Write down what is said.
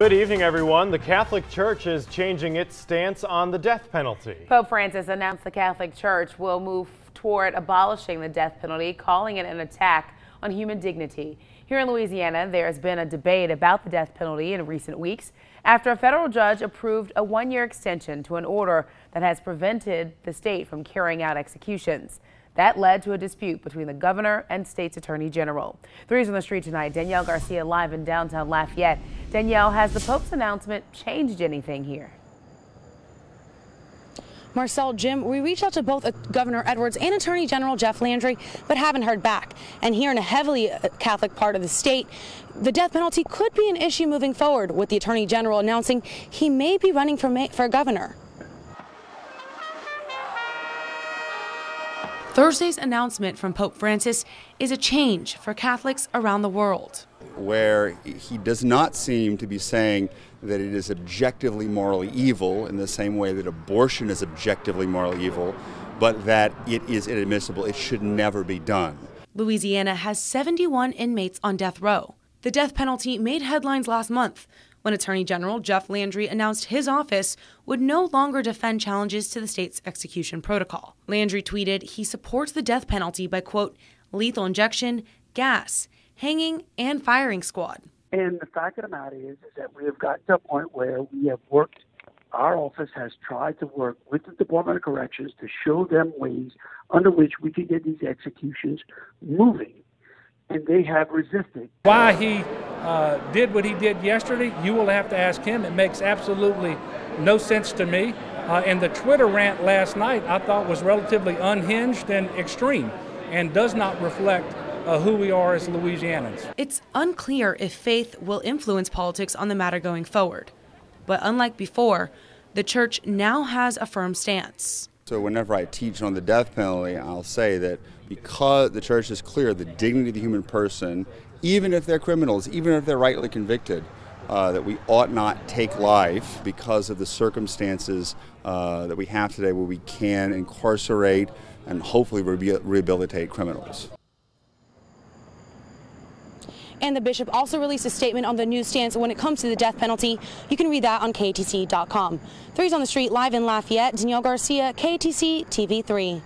Good evening, everyone. The Catholic Church is changing its stance on the death penalty. Pope Francis announced the Catholic Church will move toward abolishing the death penalty, calling it an attack on human dignity. Here in Louisiana, there has been a debate about the death penalty in recent weeks after a federal judge approved a one-year extension to an order that has prevented the state from carrying out executions. That led to a dispute between the governor and state's attorney general. 3's on the street tonight. Danielle Garcia live in downtown Lafayette. Danielle, has the Pope's announcement changed anything here? Marcel, Jim, we reached out to both Governor Edwards and Attorney General Jeff Landry, but haven't heard back. And here in a heavily Catholic part of the state, the death penalty could be an issue moving forward, with the Attorney General announcing he may be running for governor. Thursday's announcement from Pope Francis is a change for Catholics around the world, where he does not seem to be saying that it is objectively morally evil in the same way that abortion is objectively morally evil, but that it is inadmissible. It should never be done. Louisiana has 71 inmates on death row. The death penalty made headlines last month when Attorney General Jeff Landry announced his office would no longer defend challenges to the state's execution protocol. Landry tweeted he supports the death penalty by, quote, lethal injection, gas, hanging, and firing squad. And the fact of the matter is that we have gotten to a point where we have worked, our office has tried to work with the Department of Corrections to show them ways under which we could get these executions moving. And they have resisted. Why he did what he did yesterday, you will have to ask him. It makes absolutely no sense to me. And the Twitter rant last night I thought was relatively unhinged and extreme and does not reflect who we are as Louisianans. It's unclear if faith will influence politics on the matter going forward. But unlike before, the church now has a firm stance. So whenever I teach on the death penalty, I'll say that because the church is clear, the dignity of the human person, even if they're criminals, even if they're rightly convicted, that we ought not take life because of the circumstances that we have today where we can incarcerate and hopefully rehabilitate criminals. And the bishop also released a statement on the new stance when it comes to the death penalty. You can read that on KATC.com. 3's on the street live in Lafayette. Danielle Garcia, KATC TV3.